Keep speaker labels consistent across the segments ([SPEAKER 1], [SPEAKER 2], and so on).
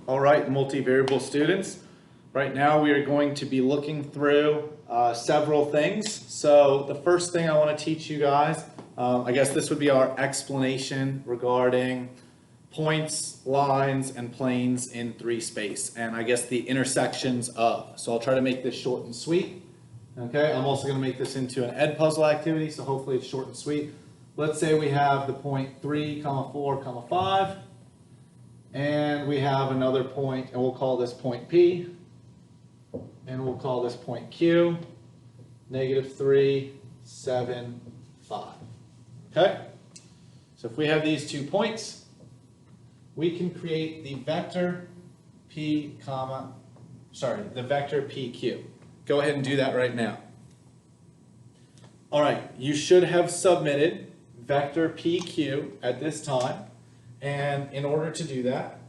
[SPEAKER 1] All right, multivariable students. Right now we are going to be looking through several things. So the first thing I want to teach you guys, I guess this would be our explanation regarding points, lines, and planes in 3 space, and I guess the intersections of. So I'll try to make this short and sweet. Okay, I'm also going to make this into an ed puzzle activity, so hopefully it's short and sweet. Let's say we have the point 3, 4, 5. And we have another point, and we'll call this point P, and we'll call this point Q, -3, 7, 5. Okay? So if we have these 2 points, we can create the vector the vector PQ. Go ahead and do that right now. All right, you should have submitted vector PQ at this time. And in order to do that,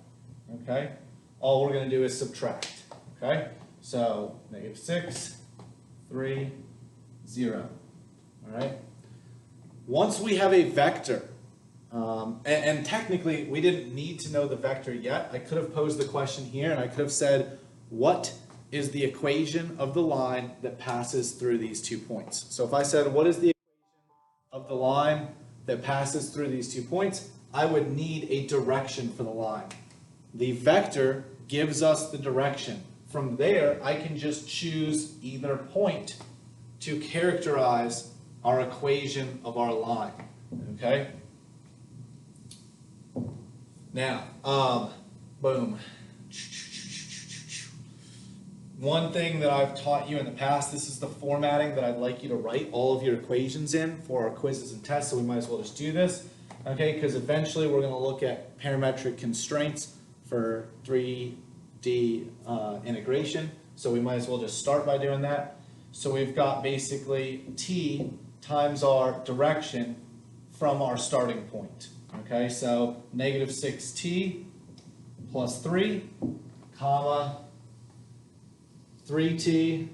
[SPEAKER 1] okay, all we're going to do is subtract, okay? So -6, 3, 0, all right? Once we have a vector, and technically we didn't need to know the vector yet. I could have posed the question here and I could have said, what is the equation of the line that passes through these 2 points? So if I said, what is the equation of the line that passes through these 2 points? I would need a direction for the line. The vector gives us the direction. From there, I can just choose either point to characterize our equation of our line, okay? Now, boom. One thing that I've taught you in the past, this is the formatting that I'd like you to write all of your equations in for our quizzes and tests, so we might as well just do this. Okay, because eventually we're going to look at parametric constraints for 3D integration. So we might as well just start by doing that. So we've got basically t times our direction from our starting point. Okay, so -6t plus 3, comma, 3t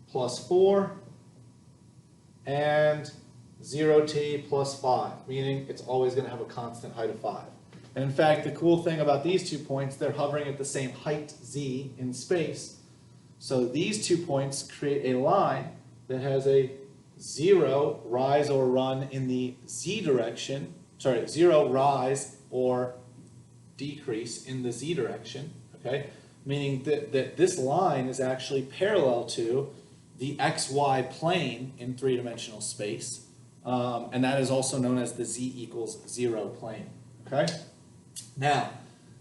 [SPEAKER 1] plus 4, and 0t plus 5, meaning it's always going to have a constant height of 5. And in fact, the cool thing about these 2 points, they're hovering at the same height z in space. So these 2 points create a line that has a 0 rise or run in the z direction, 0 rise or decrease in the z direction, okay? Meaning that this line is actually parallel to the xy plane in 3-dimensional space. And that is also known as the z=0 plane, okay? Now,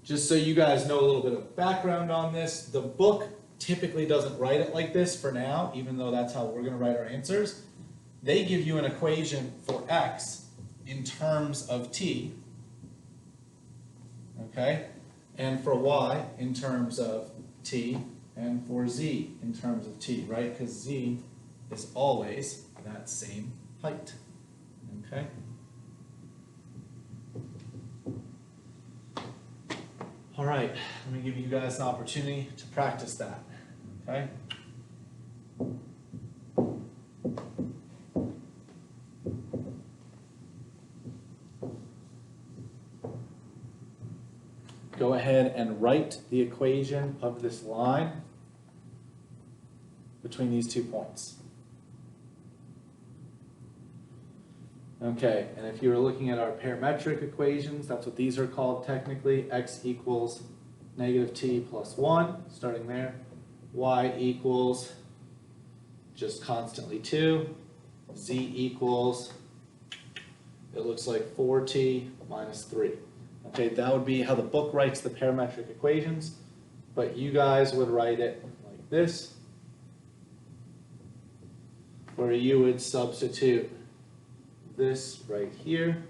[SPEAKER 1] just so you guys know a little bit of background on this, the book typically doesn't write it like this for now, even though that's how we're going to write our answers. They give you an equation for x in terms of t, okay? And for y in terms of t, and for z in terms of t, right? Because z is always that same height. Okay. All right, let me give you guys an opportunity to practice that. Okay. Go ahead and write the equation of this line between these 2 points. Okay, and if you were looking at our parametric equations, that's what these are called technically. X equals -t plus 1, starting there. Y equals just constantly 2. Z equals, it looks like 4t minus 3. Okay, that would be how the book writes the parametric equations, but you guys would write it like this, where you would substitute this right here,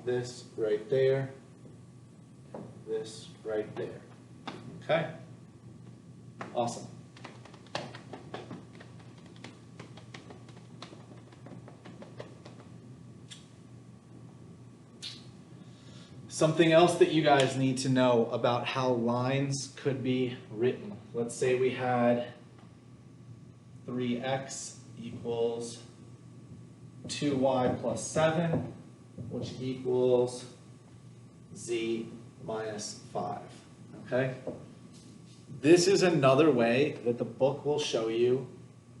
[SPEAKER 1] this right there, this right there. Okay? Awesome. Something else that you guys need to know about how lines could be written. Let's say we had 3x equals 2y plus 7, which equals z minus 5. okay? This is another way that the book will show you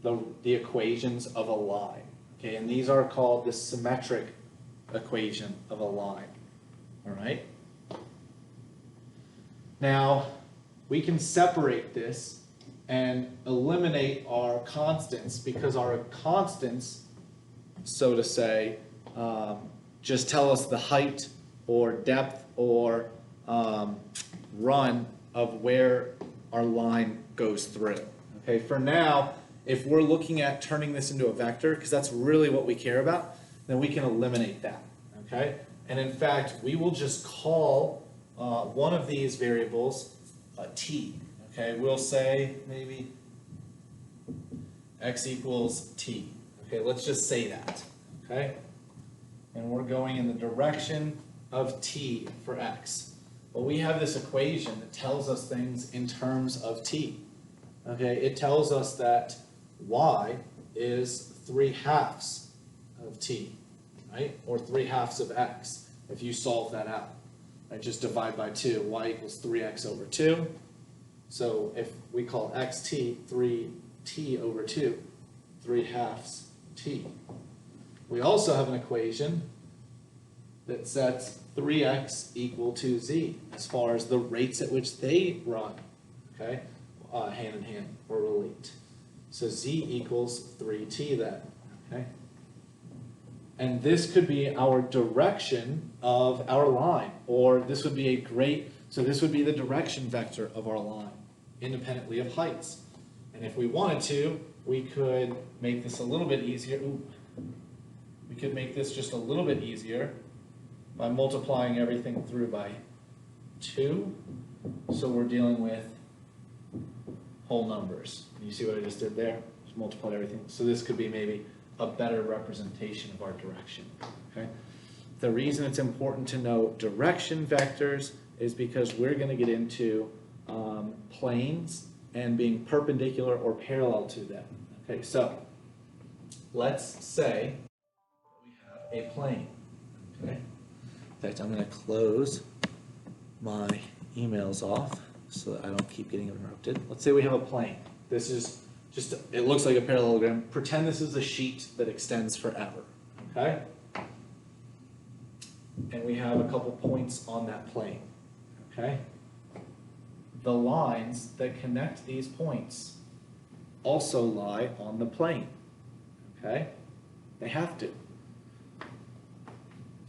[SPEAKER 1] the equations of a line, okay? And these are called the symmetric equation of a line, all right? Now, we can separate this and eliminate our constants because our constants, so to say, just tell us the height or depth or run of where our line goes through. Okay, for now, if we're looking at turning this into a vector, because that's really what we care about, then we can eliminate that. Okay, and in fact, we will just call one of these variables t. Okay, we'll say maybe x equals t. Okay, let's just say that. Okay, and we're going in the direction of t for x. Well, we have this equation that tells us things in terms of t. Okay, it tells us that y is 3/2 of t, right? Or 3/2 of x, if you solve that out. Right, just divide by 2, y equals 3x over 2. So if we call xt 3t over 2, 3/2 t. We also have an equation that sets 3x equal to z as far as the rates at which they run, okay, hand in hand or relate. So z equals 3t then, okay? And this could be our direction of our line, or this would be so this would be the direction vector of our line, independently of heights. And if we wanted to, we could make this a little bit easier. We could make this just a little bit easier by multiplying everything through by 2. So we're dealing with whole numbers. You see what I just did there? Just multiplied everything. So this could be maybe a better representation of our direction. Okay? The reason it's important to know direction vectors is because we're going to get into planes and being perpendicular or parallel to them. Okay, so let's say we have a plane. Okay. In fact, I'm going to close my emails off so that I don't keep getting interrupted. Let's say we have a plane. This is just, it looks like a parallelogram. Pretend this is a sheet that extends forever, okay? And we have a couple points on that plane, okay? The lines that connect these points also lie on the plane, okay? They have to.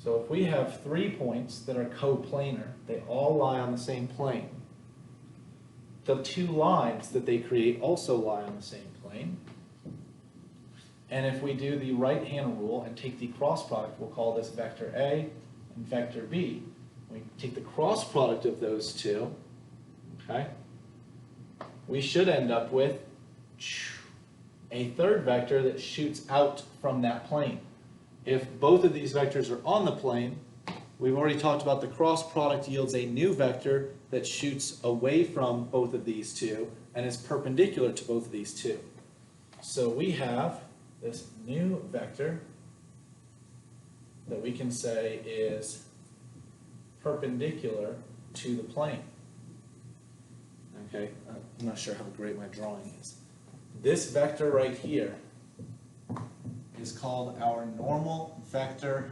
[SPEAKER 1] So if we have 3 points that are coplanar, they all lie on the same plane. The 2 lines that they create also lie on the same plane. And if we do the right-hand rule and take the cross product, we'll call this vector A and vector B. We take the cross product of those 2, okay? We should end up with a third vector that shoots out from that plane. If both of these vectors are on the plane, we've already talked about the cross product yields a new vector that shoots away from both of these 2 and is perpendicular to both of these 2. So we have this new vector that we can say is perpendicular to the plane. Okay, I'm not sure how great my drawing is. This vector right here is called our normal vector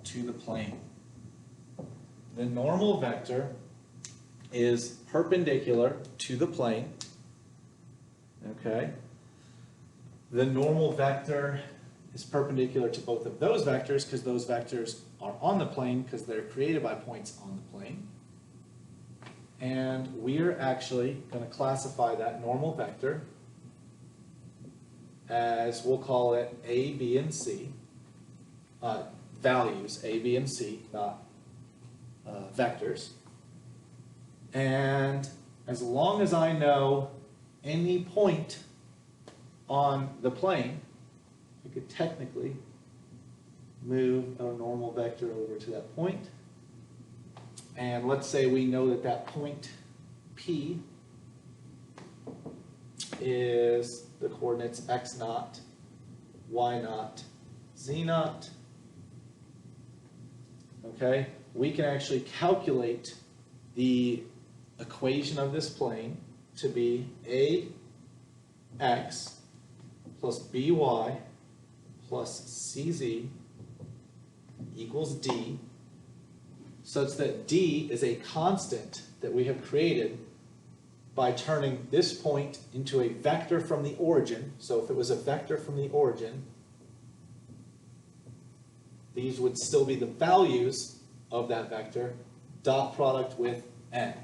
[SPEAKER 1] to the plane. The normal vector is perpendicular to the plane, okay? The normal vector is perpendicular to both of those vectors because those vectors are on the plane because they're created by points on the plane. And we're actually going to classify that normal vector as, we'll call it A, B, and C, values A, B, and C, not vectors. And as long as I know any point on the plane, I could technically move our normal vector over to that point. And let's say we know that that point P is the coordinates x naught, y naught, z naught. Okay, we can actually calculate the equation of this plane to be ax plus by plus cz equals d, such that d is a constant that we have created by turning this point into a vector from the origin. So if it was a vector from the origin, these would still be the values of that vector, dot product with n.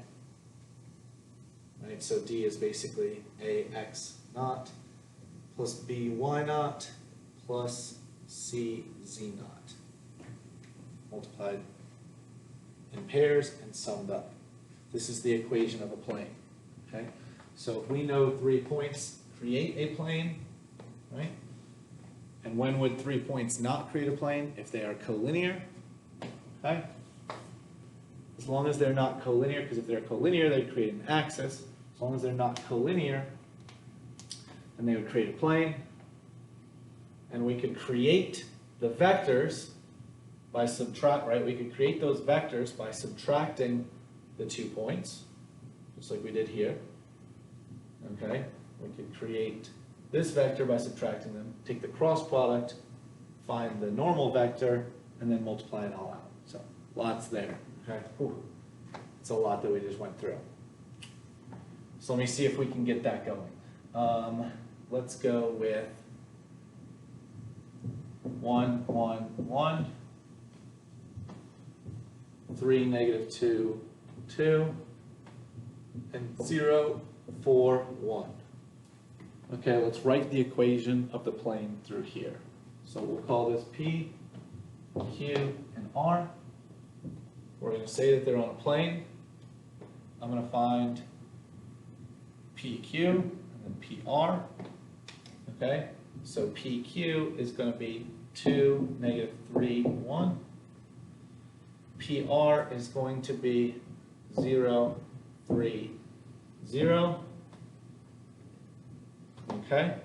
[SPEAKER 1] Right, so d is basically ax naught plus by naught plus cz naught, multiplied in pairs and summed up. This is the equation of a plane. Okay? So if we know 3 points create a plane, right? And when would 3 points not create a plane? If they are collinear. Okay? As long as they're not collinear, because if they're collinear, they create an axis. As long as they're not collinear, then they would create a plane. And we could create the vectors by right? We could create those vectors by subtracting the 2 points, just like we did here. Okay? We could create this vector by subtracting them, take the cross product, find the normal vector, and then multiply it all out. So lots there. Okay? It's a lot that we just went through. So let me see if we can get that going. Let's go with 1, 1, 1, 3, negative 2, 2, and 0, 4, 1. Okay, let's write the equation of the plane through here. So we'll call this P, Q, and R. We're going to say that they're on a plane. I'm going to find PQ and then PR. Okay, so PQ is going to be 2, negative 3, 1. PR is going to be 0, 3, 0. Okay,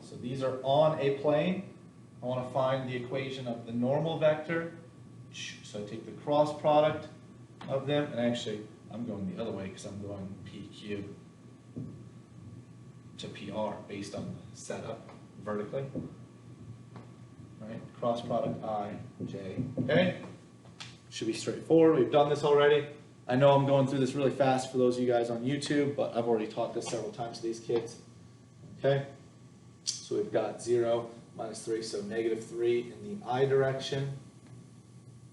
[SPEAKER 1] so these are on a plane. I want to find the equation of the normal vector. So I take the cross product of them, and actually I'm going the other way because I'm going PQ to PR based on the setup vertically. All right, cross product I, J, okay? Should be straightforward. We've done this already. I know I'm going through this really fast for those of you guys on YouTube, but I've already taught this several times to these kids. Okay, so we've got 0, minus 3, so negative 3 in the I direction,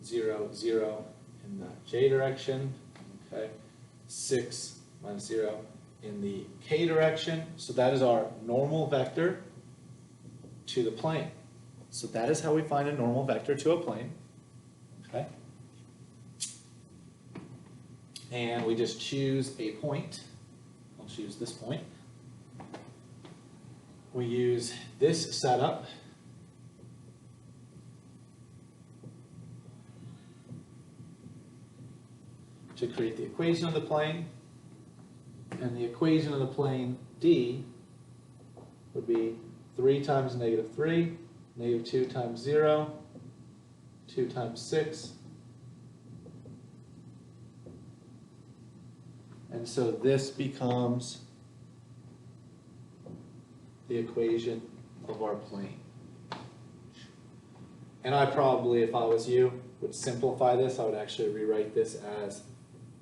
[SPEAKER 1] 0, 0 in the J direction, okay, 6 minus 0 in the K direction. So that is our normal vector to the plane. So that is how we find a normal vector to a plane. Okay. And we just choose a point. I'll choose this point. We use this setup to create the equation of the plane. And the equation of the plane D would be 3 times negative 3, negative 2 times 0, 2 times 6. And so this becomes the equation of our plane. And I probably, if I was you, would simplify this. I would actually rewrite this as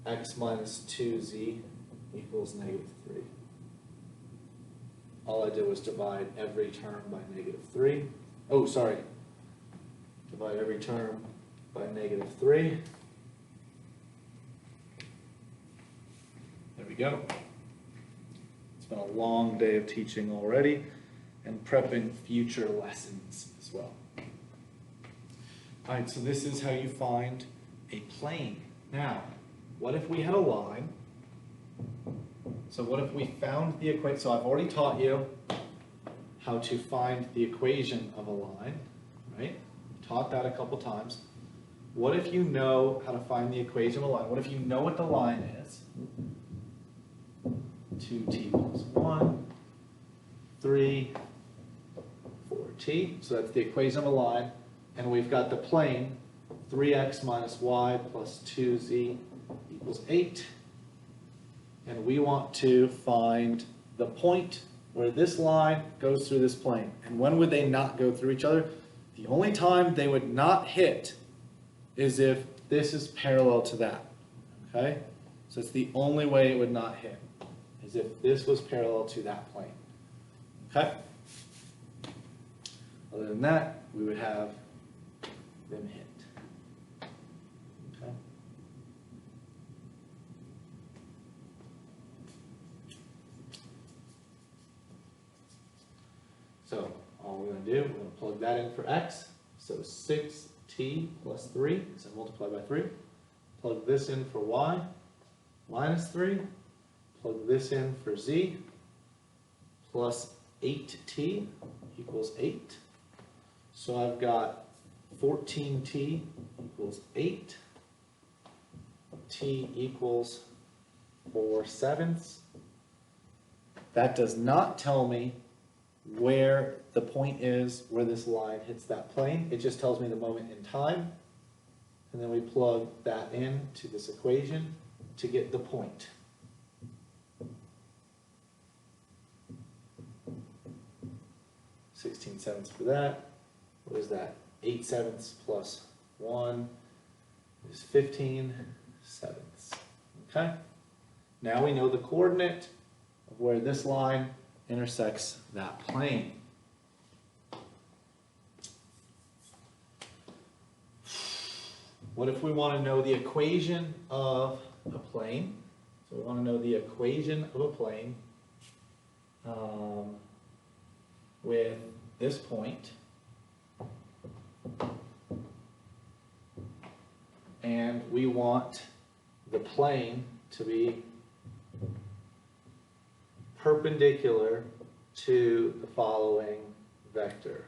[SPEAKER 1] x minus 2z equals negative 3. All I did was divide every term by negative 3. Oh, sorry. Divide every term by negative 3. There we go. It's been a long day of teaching already and prepping future lessons as well. All right, so this is how you find a plane. Now, what if we had a line? So what if we found the equation? So I've already taught you how to find the equation of a line, right? Taught that a couple times. What if you know how to find the equation of a line? What if you know what the line is? 2t plus 1, 3, 4t. So that's the equation of a line. And we've got the plane 3x minus y plus 2z equals 8. And we want to find the point where this line goes through this plane. And when would they not go through each other? The only time they would not hit is if this is parallel to that, okay? So it's the only way it would not hit, is if this was parallel to that plane, okay? Other than that, we would have them hit, okay? So all we're going to do, we're going to plug that in for x. So 6t plus 3, so multiply by 3. Plug this in for y, minus 3. Plug this in for z, plus 8t equals 8. So I've got 14t equals 8. T equals 4/7. That does not tell me where the point is where this line hits that plane. It just tells me the moment in time. And then we plug that in to this equation to get the point. (16/7) for that. What is that? 8/7 plus 1 is 15/7. Okay? Now we know the coordinate of where this line intersects that plane. What if we want to know the equation of a plane? So we want to know the equation of a plane with this point and we want the plane to be perpendicular to the following vector.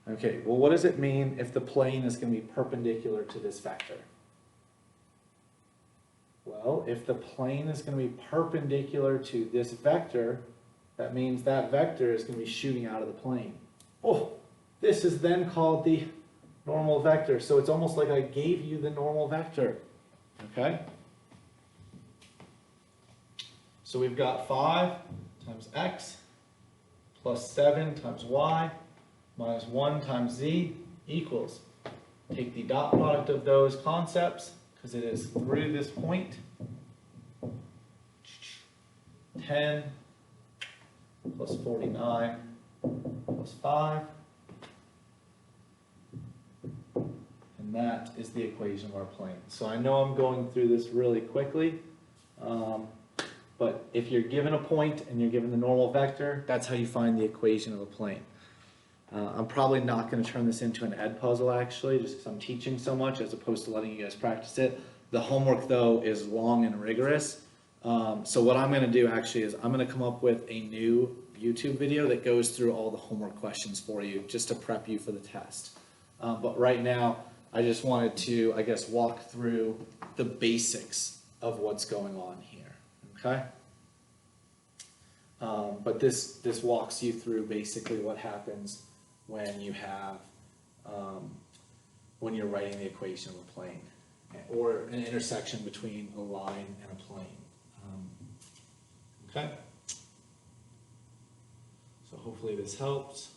[SPEAKER 1] Okay, well, what does it mean if the plane is going to be perpendicular to this vector? Well, if the plane is going to be perpendicular to this vector, that means that vector is going to be shooting out of the plane. Oh, this is then called the normal vector. So it's almost like I gave you the normal vector. Okay? So we've got 5 times x plus 7 times y minus 1 times z equals. Take the dot product of those concepts, because it is through this point. 10 plus 49 plus 5. And that is the equation of our plane. So I know I'm going through this really quickly. But if you're given a point and you're given the normal vector, that's how you find the equation of a plane. I'm probably not going to turn this into an ed puzzle actually, just because I'm teaching so much as opposed to letting you guys practice it. The homework though is long and rigorous. So what I'm going to do actually is I'm going to come up with a new YouTube video that goes through all the homework questions for you just to prep you for the test. But right now I just wanted to, I guess, walk through the basics of what's going on here. Okay? But this walks you through basically what happens when you have, when you're writing the equation of a plane, or an intersection between a line and a plane. Okay? So hopefully this helps.